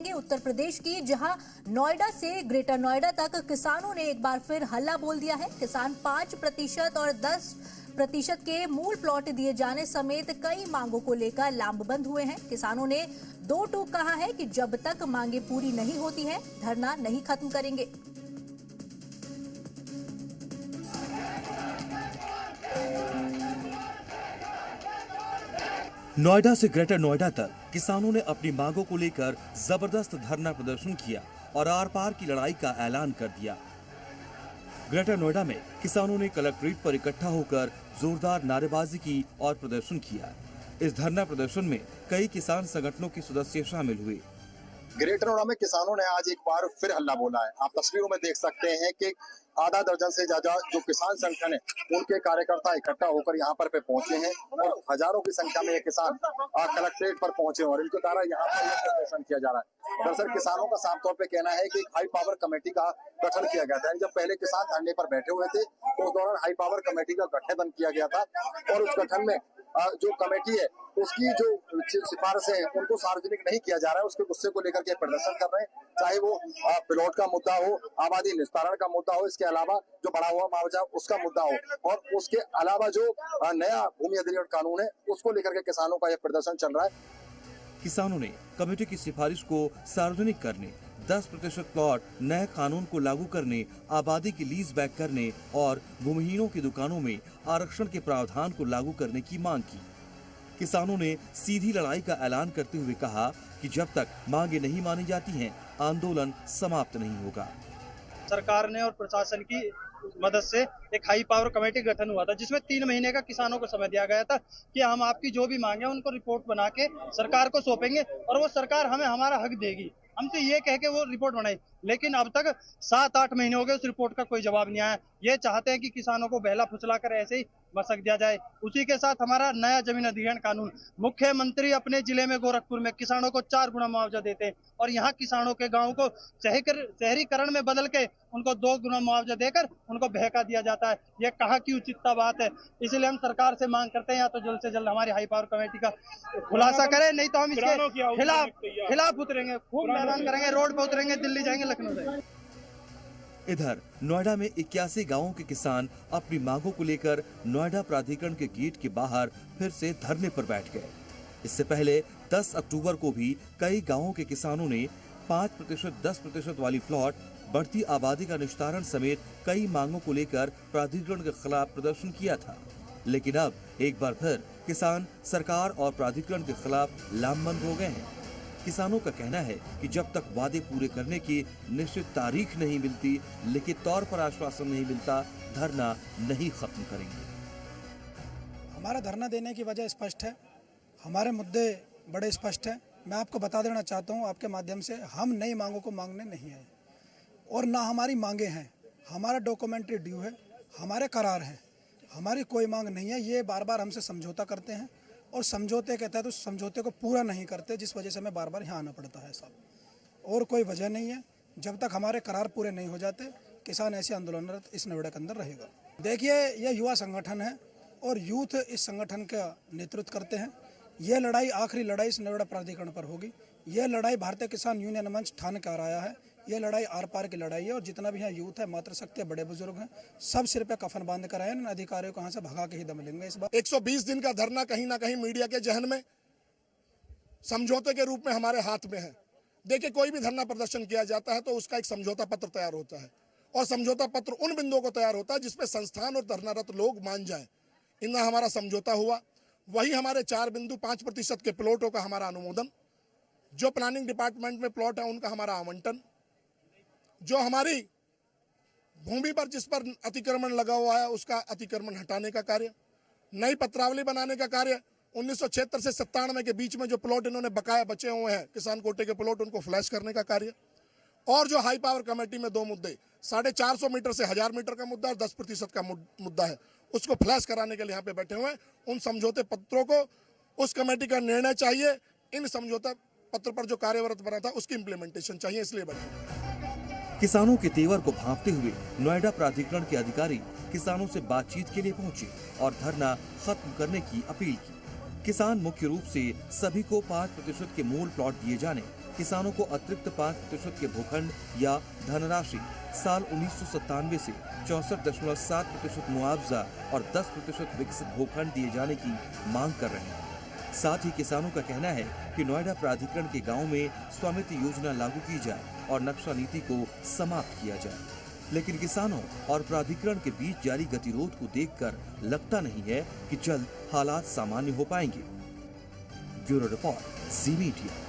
उत्तर प्रदेश की, जहां नोएडा से ग्रेटर नोएडा तक किसानों ने एक बार फिर हल्ला बोल दिया है। किसान 5% और 10% के मूल प्लॉट दिए जाने समेत कई मांगों को लेकर लामबंद हुए हैं। किसानों ने दो टूक कहा है कि जब तक मांगे पूरी नहीं होती है, धरना नहीं खत्म करेंगे। नोएडा से ग्रेटर नोएडा तक किसानों ने अपनी मांगों को लेकर जबरदस्त धरना प्रदर्शन किया और आर पार की लड़ाई का ऐलान कर दिया। ग्रेटर नोएडा में किसानों ने कलेक्ट्रेट पर इकट्ठा होकर जोरदार नारेबाजी की और प्रदर्शन किया। इस धरना प्रदर्शन में कई किसान संगठनों के सदस्य शामिल हुए। ग्रेटर नोएडा में किसानों ने आज एक बार फिर हल्ला बोला है। आप तस्वीरों में देख सकते हैं कि आधा दर्जन से ज्यादा जो किसान संगठन है, उनके कार्यकर्ता इकट्ठा होकर यहाँ पर पहुंचे हैं और हजारों की संख्या में ये किसान कलेक्ट्रेट पर पहुंचे और इनके द्वारा यहाँ पर प्रदर्शन किया जा रहा है। दरअसल किसानों का साफ तौर पे कहना है कि हाई पावर कमेटी का गठन किया गया था। जब पहले किसान धरने पर बैठे हुए थे तो उस दौरान हाई पावर कमेटी का गठन किया गया था और उस गठन में जो कमेटी है उसकी जो सिफारिशें हैं उनको सार्वजनिक नहीं किया जा रहा है। उसके गुस्से को लेकर के प्रदर्शन कर रहे हैं, चाहे वो प्लॉट का मुद्दा हो, आबादी निस्तारण का मुद्दा हो, इसके अलावा जो बढ़ा हुआ मुआवजा उसका मुद्दा हो और उसके अलावा जो नया भूमि अधिग्रहण कानून है उसको लेकर के किसानों का यह प्रदर्शन चल रहा है। किसानों ने कमेटी की सिफारिश को सार्वजनिक करने, 10% प्लॉट नए कानून को लागू करने, आबादी की लीज बैक करने और भूमिहीनों की दुकानों में आरक्षण के प्रावधान को लागू करने की मांग की। किसानों ने सीधी लड़ाई का ऐलान करते हुए कहा कि जब तक मांगे नहीं मानी जाती हैं, आंदोलन समाप्त नहीं होगा। सरकार ने और प्रशासन की मदद से एक हाई पावर कमेटी गठन हुआ था, जिसमें 3 महीने का किसानों को समय दिया गया था कि हम आपकी जो भी मांगे उनको रिपोर्ट बना के सरकार को सौंपेंगे और वो सरकार हमें हमारा हक देगी। हमसे ये कह के वो रिपोर्ट बनाई, लेकिन अब तक 7-8 महीने हो गए, उस रिपोर्ट का कोई जवाब नहीं आया। ये चाहते हैं कि किसानों को बहला फुसला कर ऐसे ही मसक दिया जाए। उसी के साथ हमारा नया जमीन अधिग्रहण कानून, मुख्यमंत्री अपने जिले में गोरखपुर में किसानों को 4 गुना मुआवजा देते हैं और यहाँ किसानों के गाँव को शहरीकरण में बदल के उनको 2 गुना मुआवजा देकर उनको बहका दिया जाता है। ये कहाँ की उचितता बात है। इसलिए हम सरकार से मांग करते हैं या तो जल्द से जल्द हमारी हाई पावर कमेटी का खुलासा करें, नहीं तो हम इसके खिलाफ उतरेंगे, खूब मैदान करेंगे, रोड पर उतरेंगे, दिल्ली जाएंगे, लखनऊ जाएंगे। इधर नोएडा में 81 गांवों के किसान अपनी मांगों को लेकर नोएडा प्राधिकरण के गेट के बाहर फिर से धरने पर बैठ गए। इससे पहले 10 अक्टूबर को भी कई गांवों के किसानों ने 5%, 10% वाली प्लॉट, बढ़ती आबादी का निस्तारण समेत कई मांगों को लेकर प्राधिकरण के खिलाफ प्रदर्शन किया था। लेकिन अब एक बार फिर किसान सरकार और प्राधिकरण के खिलाफ लामबंद हो गए हैं। किसानों का कहना है कि जब तक वादे पूरे करने की निश्चित तारीख नहीं मिलती, लिखित तौर पर आश्वासन नहीं मिलता, धरना नहीं खत्म करेंगे। हमारा धरना देने की वजह स्पष्ट है, हमारे मुद्दे बड़े स्पष्ट हैं। मैं आपको बता देना चाहता हूं आपके माध्यम से, हम नई मांगों को मांगने नहीं आए और ना हमारी मांगे हैं। हमारा डॉक्यूमेंट्री ड्यू है, हमारे करार हैं, हमारी कोई मांग नहीं है। ये बार बार हमसे समझौता करते हैं और समझौते के तहत उस समझौते को पूरा नहीं करते, जिस वजह से हमें बार बार यहाँ आना पड़ता है साहब। और कोई वजह नहीं है। जब तक हमारे करार पूरे नहीं हो जाते, किसान ऐसे आंदोलनरत इस नोएडा के अंदर रहेगा। देखिए, ये युवा संगठन है और यूथ इस संगठन का नेतृत्व करते हैं। ये लड़ाई, आखिरी लड़ाई इस नोएडा प्राधिकरण पर होगी। ये लड़ाई भारतीय किसान यूनियन मंच ठान कर आया है। ये लड़ाई आर पार की लड़ाई है और जितना भी यहाँ यूथ है, मातृशक्ति, बड़े बुजुर्ग हैं, सब सिर पे कफन बांध कर आए हैं। अधिकारियों को यहाँ से भगा के ही दम लेंगे इस बार। 120 दिन का धरना कहीं ना कहीं मीडिया के जहन में समझौते के रूप में हमारे हाथ में है। देखिए, कोई भी धरना प्रदर्शन किया जाता है तो उसका एक समझौता पत्र तैयार होता है और समझौता पत्र उन बिंदुओं को तैयार होता है जिसपे संस्थान और धरनारत लोग मान जाए। इनका हमारा समझौता हुआ, वही हमारे 4 बिंदु, 5% के प्लॉटों का हमारा अनुमोदन, जो प्लानिंग डिपार्टमेंट में प्लॉट है उनका हमारा आवंटन, जो हमारी भूमि पर जिस पर अतिक्रमण लगा हुआ है उसका अतिक्रमण हटाने का कार्य, नई पत्रावली बनाने का कार्य, 1976 से 97 के बीच में जो प्लॉट इन्होंने बकाया बचे हुए हैं किसान कोटे के प्लॉट, उनको फ्लैश करने का कार्य, और जो हाई पावर कमेटी में 2 मुद्दे, 450 मीटर से 1000 मीटर का मुद्दा और 10% का मुद्दा है, उसको फ्लैश कराने के लिए यहाँ पे बैठे हुए हैं। उन समझौते पत्रों को, उस कमेटी का निर्णय चाहिए, इन समझौता पत्र पर जो कार्यरत बना था उसकी इम्प्लीमेंटेशन चाहिए, इसलिए बैठे। किसानों के तेवर को भांपते हुए नोएडा प्राधिकरण के अधिकारी किसानों से बातचीत के लिए पहुंचे और धरना खत्म करने की अपील की। किसान मुख्य रूप से सभी को 5% के मूल प्लॉट दिए जाने, किसानों को अतिरिक्त 5% के भूखंड या धनराशि साल 1997 से 64.7% मुआवजा और 10% विकसित भूखंड दिए जाने की मांग कर रहे हैं। साथ ही किसानों का कहना है कि नोएडा प्राधिकरण के गांव में स्वामित्व योजना लागू की जाए और नक्शा नीति को समाप्त किया जाए, लेकिन किसानों और प्राधिकरण के बीच जारी गतिरोध को देखकर लगता नहीं है कि जल्द हालात सामान्य हो पाएंगे। ब्यूरो रिपोर्ट, जी मीडिया।